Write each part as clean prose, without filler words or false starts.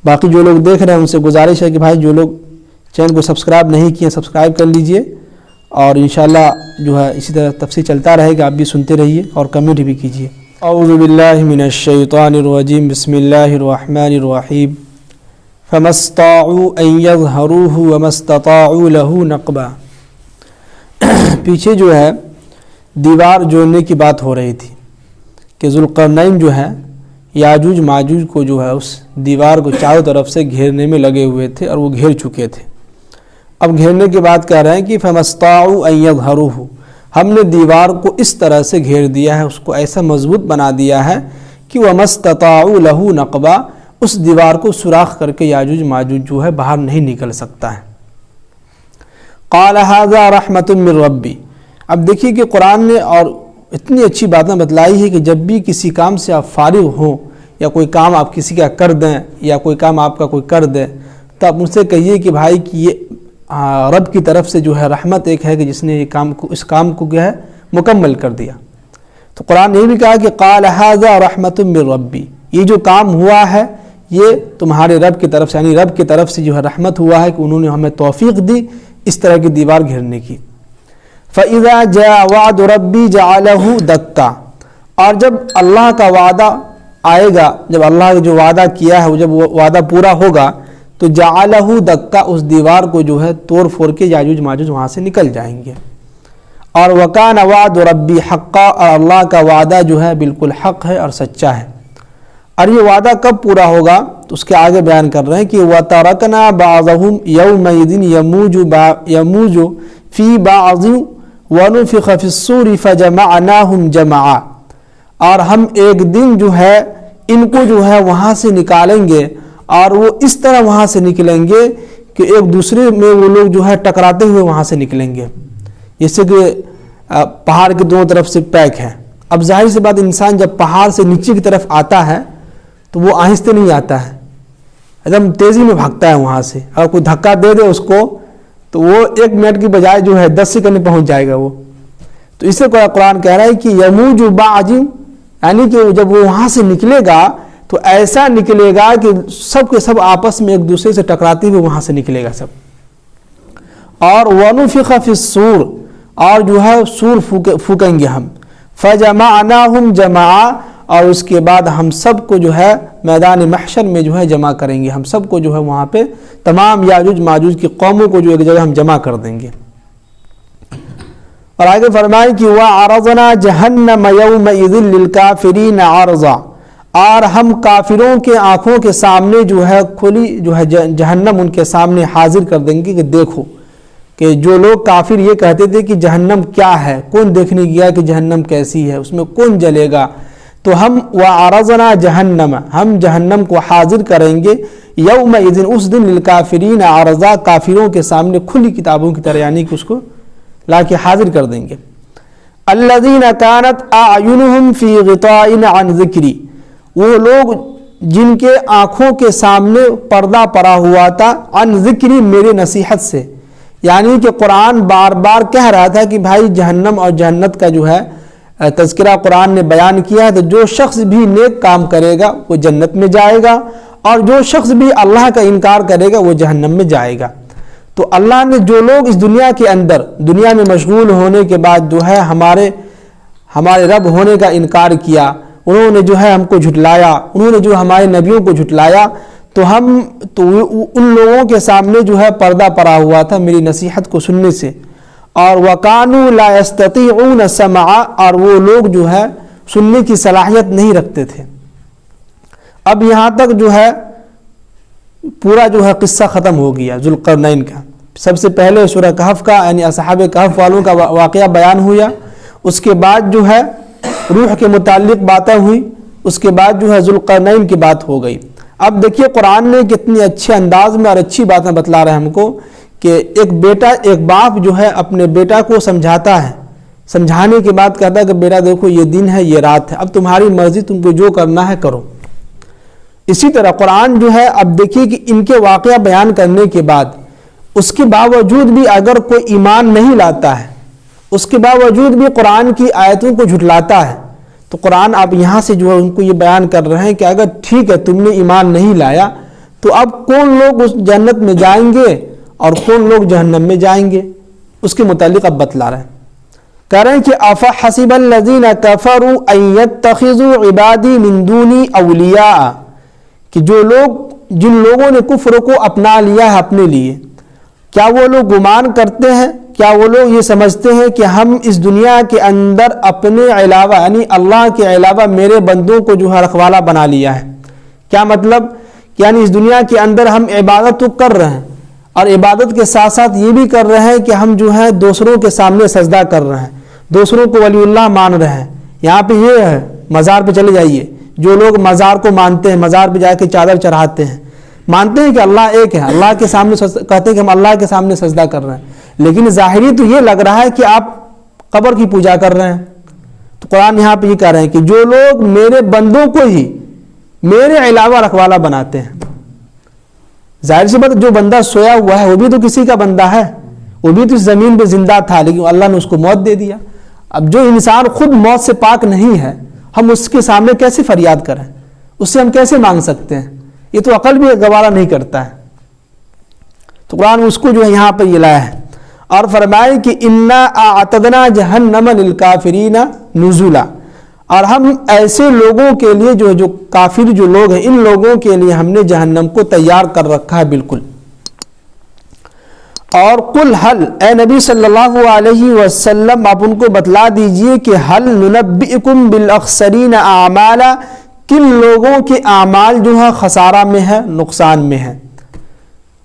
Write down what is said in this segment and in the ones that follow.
باقی جو لوگ دیکھ رہے ہیں ان سے گزارش ہے کہ بھائی جو لوگ چینل کو سبسکرائب نہیں کیے سبسکرائب کر لیجئے، اور انشاءاللہ جو ہے اسی طرح تفسیر چلتا رہے گا، آپ بھی سنتے رہیے اور کمنٹ بھی کیجیے۔ اعوذ باللہ من الشیطان الرجیم، بسم اللہ الرحمن الرحیم، فما استطاعوا ان يظهروه وما استطاعوا له نقبا۔ پیچھے جو ہے دیوار جوڑنے کی بات ہو رہی تھی کہ ذوالقرنین جو ہے یاجوج ماجوج کو جو ہے اس دیوار کو چاروں طرف سے گھیرنے میں لگے ہوئے تھے اور وہ گھیر چکے تھے۔ اب گھیرنے کے بعد کہہ رہے ہیں کہ فما استطاعوا ان يظهروه، ہم نے دیوار کو اس طرح سے گھیر دیا ہے، اس کو ایسا مضبوط بنا دیا ہے کہ وما استطاعوا له نقبا، اس دیوار کو سوراخ کر کے یاجوج ماجوج جو ہے باہر نہیں نکل سکتا ہے۔ قال هذا رحمت من ربی، اب دیکھیے کہ قرآن نے اور اتنی اچھی باتیں بتلائی ہے کہ جب بھی کسی کام سے آپ فارغ ہوں یا کوئی کام آپ کسی کا کر دیں یا کوئی کام آپ کا کوئی کر دے تو آپ ان سے کہیے کہ بھائی کہ یہ رب کی طرف سے جو ہے رحمت ایک ہے کہ جس نے یہ کام کو اس کام کو جو ہے مکمل کر دیا۔ تو قرآن نے یہ بھی کہا کہ قال هذا رحمت من ربی، یہ جو کام ہوا ہے یہ تمہارے رب کی طرف سے، یعنی رب کی طرف سے جو ہے رحمت ہوا ہے کہ انہوں نے ہمیں توفیق دی اس طرح کی دیوار گھیرنے کی۔ فَإِذَا جَاءَ وَعْدُ رَبِّي جَعَلَهُ دَكَّا، اور جب اللہ کا وعدہ آئے گا، جب اللہ نے جو وعدہ کیا ہے جب وہ وعدہ پورا ہوگا تو جَعَلَهُ دَكَّا، اس دیوار کو جو ہے توڑ پھوڑ کے یاجوج ماجوج وہاں سے نکل جائیں گے۔ اور وَكَانَ وَعْدُ رَبِّي حَقًّا، اور اللہ کا وعدہ جو ہے بالکل حق ہے اور سچا ہے۔ اور یہ وعدہ کب پورا ہوگا تو اس کے آگے بیان کر رہے ہیں کہ وَتَرَكْنَا بَعْضَهُمْ يَوْمَئِذٍ يَمُوجُ فِي بَعْضٍ وَنُفِخَ فِي الصُّورِ فَجَمَعْنَاهُمْ جَمْعًا، اور ہم ایک دن جو ہے ان کو جو ہے وہاں سے نکالیں گے اور وہ اس طرح وہاں سے نکلیں گے کہ ایک دوسرے میں وہ لوگ جو ہے ٹکراتے ہوئے وہاں سے نکلیں گے، جیسے کہ پہاڑ کے دونوں طرف سے پیک ہے۔ اب ظاہر سی بات انسان جب پہاڑ سے نیچے کی طرف آتا ہے تو وہ آہستہ نہیں آتا ہے، ایک دم تیزی میں بھاگتا ہے وہاں سے، اگر کوئی دھکا دے دے اس کو تو وہ 1 منٹ کی بجائے جو ہے 10 سیکنڈ میں پہنچ جائے گا وہ۔ تو اس سے قرآن کہہ رہا ہے کہ یموج بعض، یعنی کہ جب وہ وہاں سے نکلے گا تو ایسا نکلے گا کہ سب کے سب آپس میں ایک دوسرے سے ٹکراتے ہوئے وہاں سے نکلے گا سب۔ اور وَنُفِخَ فِي الصُّورِ، اور جو ہے سور پھونکیں گے ہم، فَجَمَعْنَاهُمْ جَمَعًا، اور اس کے بعد ہم سب کو جو ہے میدان محشر میں جو ہے جمع کریں گے، ہم سب کو جو ہے وہاں پہ تمام یاجوج ماجوج کی قوموں کو جو ایک جگہ ہم جمع کر دیں گے۔ اور آگے فرمائے کہ وَعَرَضْنَا جَهَنَّمَ يَوْمَئِذٍ لِلْكَافِرِينَ عَرْضًا، اور ہم کافروں کے آنکھوں کے سامنے جو ہے کھلی جو ہے جہنم ان کے سامنے حاضر کر دیں گے کہ دیکھو، کہ جو لوگ کافر یہ کہتے تھے کہ جہنم کیا ہے، کون دیکھنے گیا کہ جہنم کیسی ہے، اس میں کون جلے گا، تو ہم وَعَرَضْنَا جَهَنَّمَ، ہم جہنم کو حاضر کریں گے یومئذ، اس دن للکافرین عرضا، کافروں کے سامنے کھلی کتابوں کی طرح، یعنی کہ اس کو لا کے حاضر کر دیں گے۔ الذین کانت اعینہم فی غطاء عن ذکری، وہ لوگ جن کے آنکھوں کے سامنے پردہ پڑا ہوا تھا عن ذکری، میرے نصیحت سے، یعنی کہ قرآن بار بار کہہ رہا تھا کہ بھائی جہنم اور جنت کا جو ہے تذکرہ قرآن نے بیان کیا ہے، تو جو شخص بھی نیک کام کرے گا وہ جنت میں جائے گا، اور جو شخص بھی اللہ کا انکار کرے گا وہ جہنم میں جائے گا۔ تو اللہ نے جو لوگ اس دنیا کے اندر دنیا میں مشغول ہونے کے بعد جو ہے ہمارے رب ہونے کا انکار کیا، انہوں نے جو ہے ہم کو جھٹلایا، انہوں نے جو ہمارے نبیوں کو جھٹلایا، تو ان لوگوں کے سامنے جو ہے پردہ پڑا ہوا تھا میری نصیحت کو سننے سے۔ اور وَكَانُوا لَا يَسْتَطِيعُونَ السَّمْعَ، اور وہ لوگ جو ہے سننے کی صلاحیت نہیں رکھتے تھے۔ اب یہاں تک جو ہے پورا جو ہے قصہ ختم ہو گیا ذوالقرنین کا۔ سب سے پہلے سورہ کہف کا یعنی اصحاب کہف والوں کا واقعہ بیان ہوا، اس کے بعد جو ہے روح کے متعلق باتیں ہوئی، اس کے بعد جو ہے ذوالقرنین کی بات ہو گئی۔ اب دیکھیے قرآن نے کتنی اچھے انداز میں اور اچھی باتیں بتلا رہے ہیں ہم کو، کہ ایک باپ جو ہے اپنے بیٹا کو سمجھاتا ہے، سمجھانے کے بعد کہتا ہے کہ بیٹا دیکھو یہ دن ہے یہ رات ہے، اب تمہاری مرضی، تم کو جو کرنا ہے کرو۔ اسی طرح قرآن جو ہے اب دیکھیے کہ ان کے واقعہ بیان کرنے کے بعد اس کے باوجود بھی اگر کوئی ایمان نہیں لاتا ہے، اس کے باوجود بھی قرآن کی آیتوں کو جھٹلاتا ہے، تو قرآن اب یہاں سے جو ہے ان کو یہ بیان کر رہے ہیں کہ اگر ٹھیک ہے تم نے ایمان نہیں لایا تو اب کون لوگ اس جنت میں جائیں گے اور کون لوگ جہنم میں جائیں گے، اس کے متعلق اب بتلا رہے ہیں۔ کہہ رہے ہیں کہ افحسب الذین کفروا ان یتخذوا عبادی من دونی اولیاء، کہ جو لوگ جن لوگوں نے کفر کو اپنا لیا ہے اپنے لیے، کیا وہ لوگ گمان کرتے ہیں، کیا وہ لوگ یہ سمجھتے ہیں کہ ہم اس دنیا کے اندر اپنے علاوہ یعنی اللہ کے علاوہ میرے بندوں کو جو ہے رکھوالا بنا لیا ہے؟ کیا مطلب؟ یعنی اس دنیا کے اندر ہم عبادت تو کر رہے ہیں اور عبادت کے ساتھ ساتھ یہ بھی کر رہے ہیں کہ ہم جو ہے دوسروں کے سامنے سجدہ کر رہے ہیں، دوسروں کو ولی اللہ مان رہے ہیں۔ یہاں پہ یہ ہے، مزار پہ چلے جائیے، جو لوگ مزار کو مانتے ہیں، مزار پہ جا کے چادر چڑھاتے ہیں، مانتے ہیں کہ اللہ ایک ہے، اللہ کے سامنے کہتے ہیں کہ ہم اللہ کے سامنے سجدہ کر رہے ہیں، لیکن ظاہری تو یہ لگ رہا ہے کہ آپ قبر کی پوجا کر رہے ہیں۔ تو قرآن یہاں پہ یہ کہہ رہے ہیں کہ جو لوگ میرے بندوں کو ہی میرے علاوہ رکھوالا بناتے ہیں، ظاہر سی بات جو بندہ سویا ہوا ہے وہ بھی تو کسی کا بندہ ہے، وہ بھی تو اس زمین پہ زندہ تھا لیکن اللہ نے اس کو موت دے دیا۔ اب جو انسان خود موت سے پاک نہیں ہے، ہم اس کے سامنے کیسے فریاد کریں، اس سے ہم کیسے مانگ سکتے ہیں؟ یہ تو عقل بھی گوارا نہیں کرتا ہے۔ تو قرآن اس کو جو ہے یہاں پہ یہ لایا ہے اور فرمائے کہ انا اعتدنا جہنم للکافرین نزلا، اور ہم ایسے لوگوں کے لیے جو کافر جو لوگ ہیں ان لوگوں کے لیے ہم نے جہنم کو تیار کر رکھا ہے بالکل۔ اور قل حل، اے نبی صلی اللہ علیہ وسلم آپ ان کو بتلا دیجئے کہ حل ننبئکم بالاخسرین اعمالا، کن لوگوں کے اعمال جو ہے خسارہ میں ہے، نقصان میں ہے،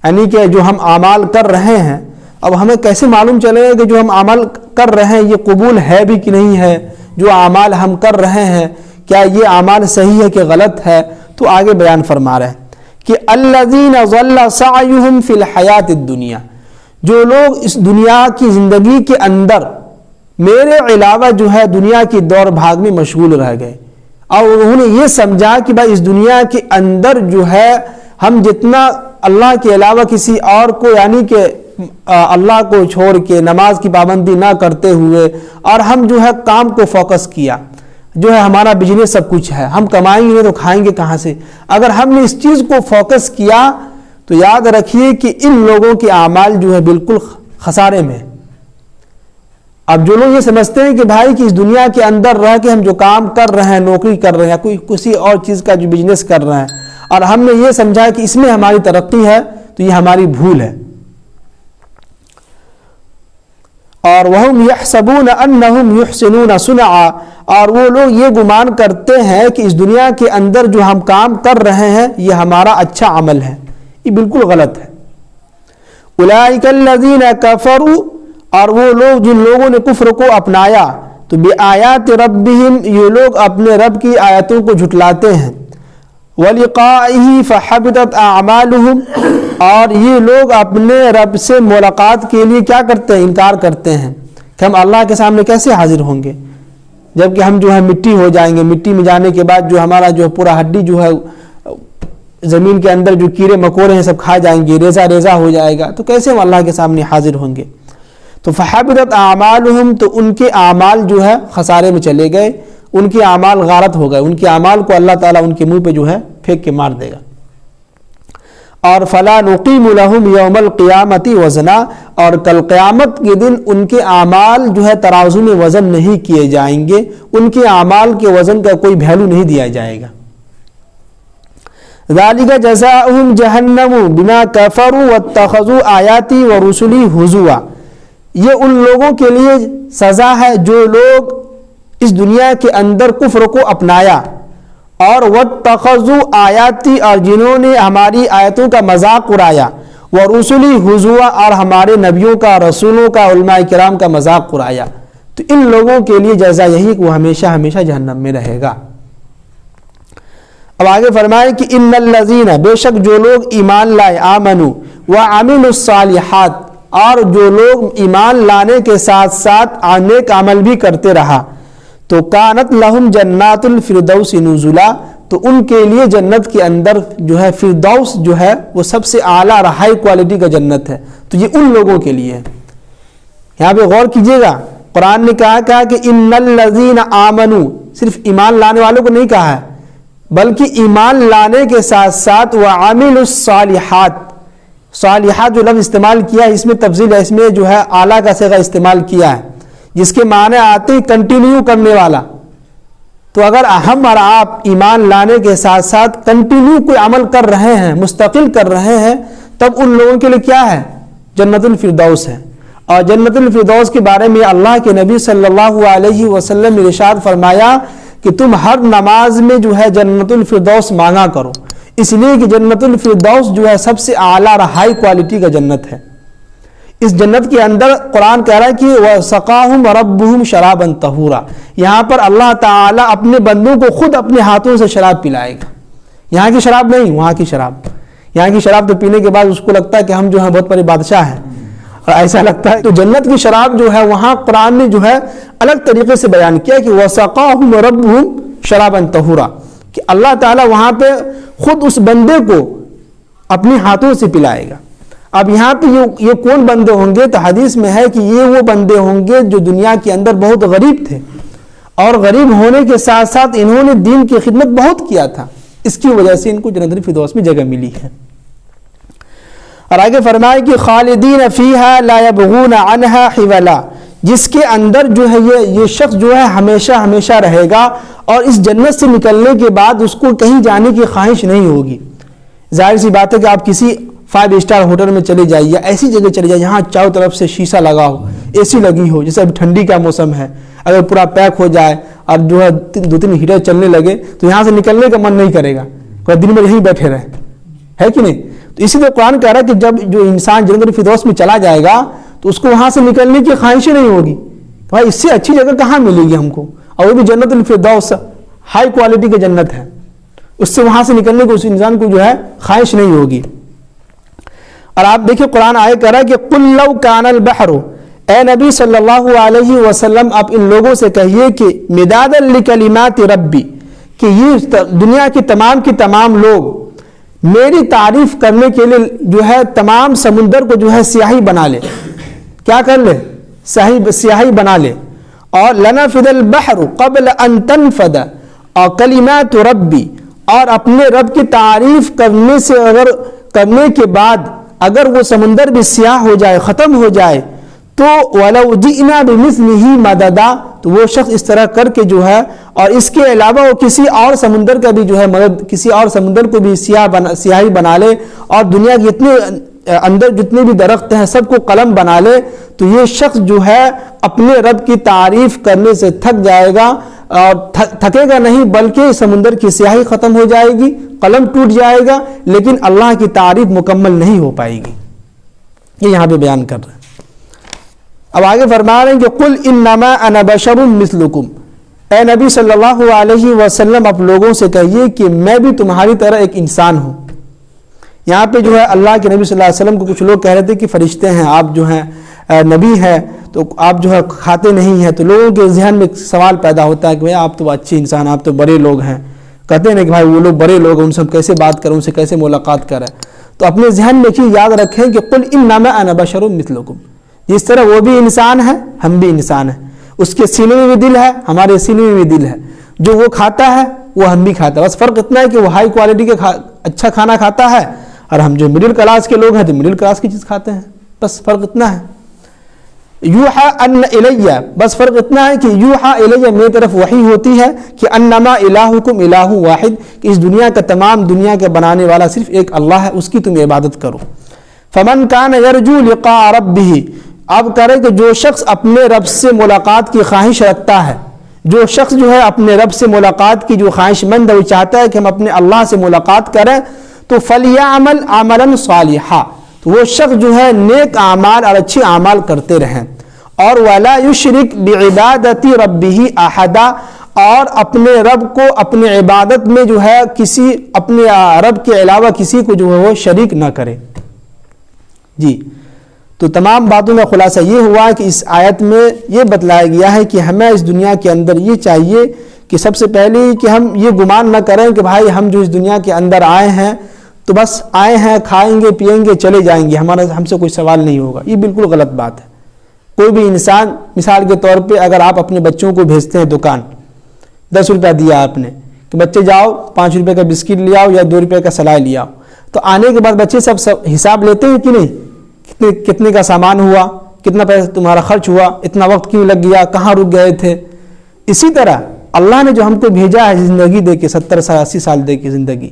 یعنی کہ جو ہم اعمال کر رہے ہیں اب ہمیں کیسے معلوم چلے گا کہ جو ہم عمل کر رہے ہیں یہ قبول ہے بھی کہ نہیں ہے، جو اعمال ہم کر رہے ہیں کیا یہ اعمال صحیح ہے کہ غلط ہے؟ تو آگے بیان فرما رہے ہیں کہ الذین ضل سعیہم فی الحیات الدنیا، جو لوگ اس دنیا کی زندگی کے اندر میرے علاوہ جو ہے دنیا کی دوڑ بھاگ میں مشغول رہ گئے اور انہوں نے یہ سمجھا کہ بھائی اس دنیا کے اندر جو ہے ہم جتنا اللہ کے علاوہ کسی اور کو یعنی کہ اللہ کو چھوڑ کے نماز کی پابندی نہ کرتے ہوئے اور ہم جو ہے کام کو فوکس کیا، جو ہے ہمارا بزنس سب کچھ ہے، ہم کمائیں گے تو کھائیں گے کہاں سے، اگر ہم نے اس چیز کو فوکس کیا تو یاد رکھیے کہ ان لوگوں کے اعمال جو ہے بالکل خسارے میں۔ اب جو لوگ یہ سمجھتے ہیں کہ بھائی کہ اس دنیا کے اندر رہ کے ہم جو کام کر رہے ہیں، نوکری کر رہے ہیں، کوئی کسی اور چیز کا جو بزنس کر رہے ہیں اور ہم نے یہ سمجھا کہ اس میں ہماری ترقی ہے، تو یہ ہماری بھول ہے۔ اور وَهُمْ يَحْسَبُونَ أَنَّهُمْ يُحْسِنُونَ صُنْعًا، اور وہ لوگ یہ گمان کرتے ہیں کہ اس دنیا کے اندر جو ہم کام کر رہے ہیں یہ ہمارا اچھا عمل ہے، یہ بالکل غلط ہے۔ أُولَٰئِكَ الَّذِينَ كَفَرُوا، اور وہ لوگ جن لوگوں نے کفر کو اپنایا تو بِآيَاتِ رَبِّهِمْ، یہ لوگ اپنے رب کی آیتوں کو جھٹلاتے ہیں، وَلِقَائِهِ فَحَبِطَتْ أَعْمَالُهُمْ، اور یہ لوگ اپنے رب سے ملاقات کے لیے کیا کرتے ہیں؟ انکار کرتے ہیں کہ ہم اللہ کے سامنے کیسے حاضر ہوں گے جبکہ ہم جو ہے مٹی ہو جائیں گے، مٹی میں جانے کے بعد جو ہمارا جو پورا ہڈی جو ہے زمین کے اندر جو کیڑے مکوڑے ہیں سب کھا جائیں گے، ریزہ ریزہ ہو جائے گا، تو کیسے ہم اللہ کے سامنے حاضر ہوں گے؟ تو فحبطت اعمالهم، تو ان کے اعمال جو ہے خسارے میں چلے گئے، ان کے اعمال غارت ہو گئے، ان کے اعمال کو اللہ تعالیٰ ان کے منہ پہ جو ہے پھینک کے مار دے گا۔ اور فلا نقیم لهم یوم القیامت وزنا، اور کل قیامت کے دن ان کے اعمال جو ہے ترازو میں وزن نہیں کیے جائیں گے، ان کے اعمال کے وزن کا کوئی ویلیو نہیں دیا جائے گا۔ ذالک جزاؤہم جہنم بما کفروا واتخذوا آیاتی ورسلی ہزوا، یہ ان لوگوں کے لیے سزا ہے جو لوگ اس دنیا کے اندر کفر کو اپنایا اور واتخذوا آیاتی، اور جنہوں نے ہماری آیتوں کا مذاق اڑایا، ورسلی ہزوا، اور ہمارے نبیوں کا رسولوں کا علماء کرام کا مذاق اڑایا، تو ان لوگوں کے لیے جزا یہی کہ وہ ہمیشہ ہمیشہ جہنم میں رہے گا۔ اب آگے فرمائے کہ ان الذین، بے شک جو لوگ ایمان لائے، آمنوا وعملوا الصالحات، اور جو لوگ ایمان لانے کے ساتھ ساتھ نیک عمل بھی کرتے رہا، تو کانت لہم جنات الفردوس نزلا، تو ان کے لیے جنت کے اندر جو ہے فردوس جو ہے وہ سب سے اعلیٰ اور ہائی کوالٹی کا جنت ہے، تو یہ ان لوگوں کے لیے ہے۔ یہاں پہ غور کیجئے گا، قرآن نے کہا کہ ان الذین آمنوا، صرف ایمان لانے والوں کو نہیں کہا ہے، بلکہ ایمان لانے کے ساتھ ساتھ وعامل الصالحات، صالحات جو لفظ استعمال کیا ہے اس میں تفضیل ہے، اس میں جو ہے اعلیٰ کا صیغہ استعمال کیا ہے جس کے معنی آتے ہیں کنٹینیو کرنے والا۔ تو اگر ہم اور آپ ایمان لانے کے ساتھ ساتھ کنٹینیو کوئی عمل کر رہے ہیں، مستقل کر رہے ہیں، تب ان لوگوں کے لیے کیا ہے؟ جنت الفردوس ہے۔ اور جنت الفردوس کے بارے میں اللہ کے نبی صلی اللہ علیہ وسلم نے ارشاد فرمایا کہ تم ہر نماز میں جو ہے جنت الفردوس مانگا کرو، اس لیے کہ جنت الفردوس جو ہے سب سے اعلیٰ اور ہائی کوالٹی کا جنت ہے۔ اس جنت کے اندر قرآن کہہ رہا ہے کہ وَسَقَاهُمْ رَبُّهُمْ شَرَابًا طَهُورًا، یہاں پر اللہ تعالیٰ اپنے بندوں کو خود اپنے ہاتھوں سے شراب پلائے گا۔ یہاں کی شراب نہیں، وہاں کی شراب۔ یہاں کی شراب تو پینے کے بعد اس کو لگتا ہے کہ ہم جو ہیں بہت بڑے بادشاہ ہیں، اور ایسا لگتا ہے۔ تو جنت کی شراب جو ہے وہاں قرآن نے جو ہے الگ طریقے سے بیان کیا کہ وَسَقَاهُمْ رَبُّهُمْ شَرَابًا طَهُورًا، کہ اللہ تعالیٰ وہاں پہ خود اس بندے کو اپنے ہاتھوں سے پلائے گا۔ اب یہاں پہ یہ کون بندے ہوں گے؟ تو حدیث میں ہے کہ یہ وہ بندے ہوں گے جو دنیا کے اندر بہت غریب تھے، اور غریب ہونے کے ساتھ ساتھ انہوں نے دین کی خدمت بہت کیا تھا، اس کی وجہ سے ان کو جنت الفردوس میں جگہ ملی ہے۔ اور آگے فرمائے کہ خالدین فیہا لا یبغون عنہا حولا، جس کے اندر جو ہے یہ شخص جو ہے ہمیشہ ہمیشہ رہے گا، اور اس جنت سے نکلنے کے بعد اس کو کہیں جانے کی خواہش نہیں ہوگی۔ ظاہر سی بات ہے کہ آپ کسی 5 اسٹار ہوٹل میں چلے جائیے یا ایسی جگہ چلے جائیے جہاں چاروں طرف سے شیشہ لگا ہو، اے سی لگی ہو، جیسے ابھی ٹھنڈی کا موسم ہے، اگر پورا پیک ہو جائے اور جو ہے 2-3 ہیٹر چلنے لگے تو یہاں سے نکلنے کا من نہیں کرے گا، کوئی دن میں یہیں بیٹھے رہے، ہے کہ نہیں؟ تو اسی لیے قرآن کہہ رہا ہے کہ جب جو انسان جنت الفردوس میں چلا جائے گا تو اس کو وہاں سے نکلنے کی خواہش نہیں ہوگی، بھائی اس سے اچھی جگہ کہاں ملے گی ہم کو، اور وہ بھی جنت الفردوس ہائی کوالٹی کی جنت ہے، اس سے وہاں سے نکلنے کو اس انسان کو جو ہے خواہش نہیں ہوگی۔ اور آپ دیکھیں قرآن آئے کہہ رہا ہے کہ قُلْ لَوْ كَانَ الْبَحْرُ، اے نبی صلی اللہ علیہ وسلم آپ ان لوگوں سے کہیے کہ مِدَادًا لِكَلِمَاتِ رَبِّ، کہ یہ دنیا کے تمام لوگ میری تعریف کرنے کے لیے جو ہے تمام سمندر کو جو ہے سیاہی بنا لے، کیا کر لے؟ سیاہی بنا لے، اور لَنَفِدَ الْبَحْرُ قَبْلَ أَن تَنْفَدَ، اور کلمات ربی، اور اپنے رب کی تعریف کرنے کے بعد اگر وہ سمندر بھی سیاہ ہو جائے، ختم ہو جائے، تو وَلَوْ جِئْنَا بِمِثْلِهِ مَدَدًا، تو وہ شخص اس طرح کر کے جو ہے، اور اس کے علاوہ وہ کسی اور سمندر کا بھی جو ہے مدد، کسی اور سمندر کو بھی سیاہی بنا لے، اور دنیا کے اندر جتنے بھی درخت ہیں سب کو قلم بنا لے، تو یہ شخص جو ہے اپنے رب کی تعریف کرنے سے تھک جائے گا، اور تھکے گا نہیں بلکہ سمندر کی سیاہی ختم ہو جائے گی، قلم ٹوٹ جائے گا، لیکن اللہ کی تعریف مکمل نہیں ہو پائے گی۔ یہ یہاں پہ بیان کر رہے ہیں۔ اب آگے فرما رہے ہیں کہ قُلْ إِنَّمَا أَنَا بَشَرٌ مِثْلُكُمْ، اے نبی صلی اللہ علیہ وسلم آپ لوگوں سے کہیے کہ میں بھی تمہاری طرح ایک انسان ہوں۔ یہاں پہ جو ہے اللہ کے نبی صلی اللہ علیہ وسلم کو کچھ لوگ کہہ رہے تھے کہ فرشتے ہیں آپ، جو ہیں نبی ہیں تو آپ جو ہے کھاتے نہیں ہیں، تو لوگوں کے ذہن میں سوال پیدا ہوتا ہے کہ بھائی آپ تو اچھے انسان، آپ تو بڑے لوگ ہیں، کہتے ہیں کہ بھائی وہ لوگ بڑے لوگ ہیں، ان سے ہم کیسے بات کریں، ان سے کیسے ملاقات کریں؟ تو اپنے ذہن میں چیز یاد رکھیں کہ قُلْ إِنَّمَا أَنَا بَشَرٌ مِثْلُكُمْ، جس طرح وہ بھی انسان ہے ہم بھی انسان ہیں، اس کے سینے میں بھی دل ہے ہمارے سینے میں بھی دل ہے، جو وہ کھاتا ہے وہ ہم بھی کھاتا ہے، بس فرق اتنا ہے کہ وہ ہائی کوالٹی کے اچھا کھانا کھاتا ہے، اور ہم جو مڈل کلاس کے لوگ ہیں تو مڈل کلاس کی چیز کھاتے ہیں، بس فرق اتنا ہے۔ یوحا ان الیہ، بس فرق اتنا ہے کہ یوحا الیہ میری طرف وحی ہوتی ہے کہ انما الہکم الہ واحد، کہ اس دنیا کا تمام دنیا کے بنانے والا صرف ایک اللہ ہے، اس کی تم عبادت کرو۔ فمن کان یرجو لقاء ربہ، اب کرے کہ جو شخص اپنے رب سے ملاقات کی خواہش رکھتا ہے، جو شخص جو ہے اپنے رب سے ملاقات کی جو خواہش مند ہے، وہ چاہتا ہے کہ ہم اپنے اللہ سے ملاقات کریں، تو فلیعمل عملا صالحا، تو وہ شخص جو ہے نیک اعمال اور اچھے اعمال کرتے رہیں، اور ولا یشرک بعبادت ربہ احدا، اور اپنے رب کو اپنے عبادت میں جو ہے اپنے رب کے علاوہ کسی کو جو ہے وہ شریک نہ کرے۔ جی، تو تمام باتوں کا خلاصہ یہ ہوا کہ اس آیت میں یہ بتلایا گیا ہے کہ ہمیں اس دنیا کے اندر یہ چاہیے کہ سب سے پہلے کہ ہم یہ گمان نہ کریں کہ بھائی ہم جو اس دنیا کے اندر آئے ہیں تو بس آئے ہیں، کھائیں گے پیئیں گے چلے جائیں گے، ہم سے کوئی سوال نہیں ہوگا۔ یہ بالکل غلط بات ہے۔ کوئی بھی انسان، مثال کے طور پہ اگر آپ اپنے بچوں کو بھیجتے ہیں دکان، 10 روپیہ دیا آپ نے کہ بچے جاؤ 5 روپے کا بسکٹ لے آؤ یا 2 روپے کا سلائی لے آؤ، تو آنے کے بعد بچے سب حساب لیتے ہیں کہ نہیں، کتنے کا سامان ہوا، کتنا پیسہ تمہارا خرچ ہوا، اتنا وقت کیوں لگ گیا، کہاں رک گئے تھے۔ اسی طرح اللہ نے جو ہم کو بھیجا ہے زندگی دے کے 70 سال 80 سال دے کے زندگی،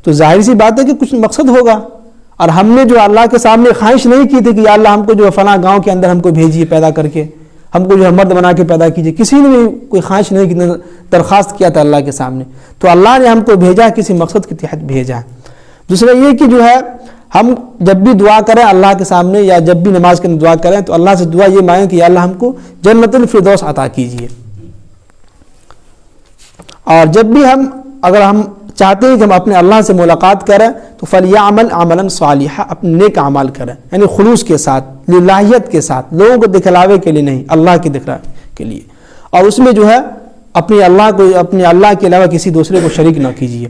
تو ظاہر سی بات ہے کہ کچھ مقصد ہوگا، اور ہم نے جو اللہ کے سامنے خواہش نہیں کی تھی کہ یا اللہ ہم کو جو فلاں گاؤں کے اندر ہم کو بھیجیے پیدا کر کے، ہم کو جو ہے مرد بنا کے پیدا کیجیے، کسی نے بھی کوئی خواہش نہیں کی، درخواست کیا تھا اللہ کے سامنے، تو اللہ نے ہم کو بھیجا کسی مقصد کے تحت بھیجا ہے۔ دوسرا یہ کہ جو ہے ہم جب بھی دعا کریں اللہ کے سامنے یا جب بھی نماز کے اندر دعا کریں تو اللہ سے دعا یہ مانگیں کہ یا اللہ ہم کو جنت الفردوس عطا کیجیے۔ اور جب بھی اگر ہم چاہتے ہیں کہ ہم اپنے اللہ سے ملاقات کریں تو فَلْيَعْمَلْ عَمَلًا صَالِحًا، اپنے نیک اعمال کریں، یعنی خلوص کے ساتھ، للہیت کے ساتھ، لوگوں کو دکھلاوے کے لیے نہیں، اللہ کے دکھلاوے کے لیے، اور اس میں جو ہے اپنے اللہ کے علاوہ کسی دوسرے کو شریک نہ کیجیے۔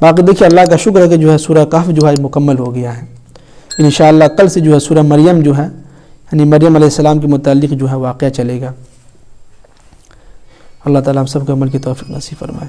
باقی دیکھیے اللہ کا شکر ہے کہ جو ہے سورہ کہف جو ہے مکمل ہو گیا ہے۔ انشاءاللہ کل سے جو ہے سورہ مریم جو ہے یعنی مریم علیہ السلام کے متعلق جو ہے واقعہ چلے گا۔ اللہ تعالیٰ ہم سب کو عمل کی توفیق نصیب فرمائے۔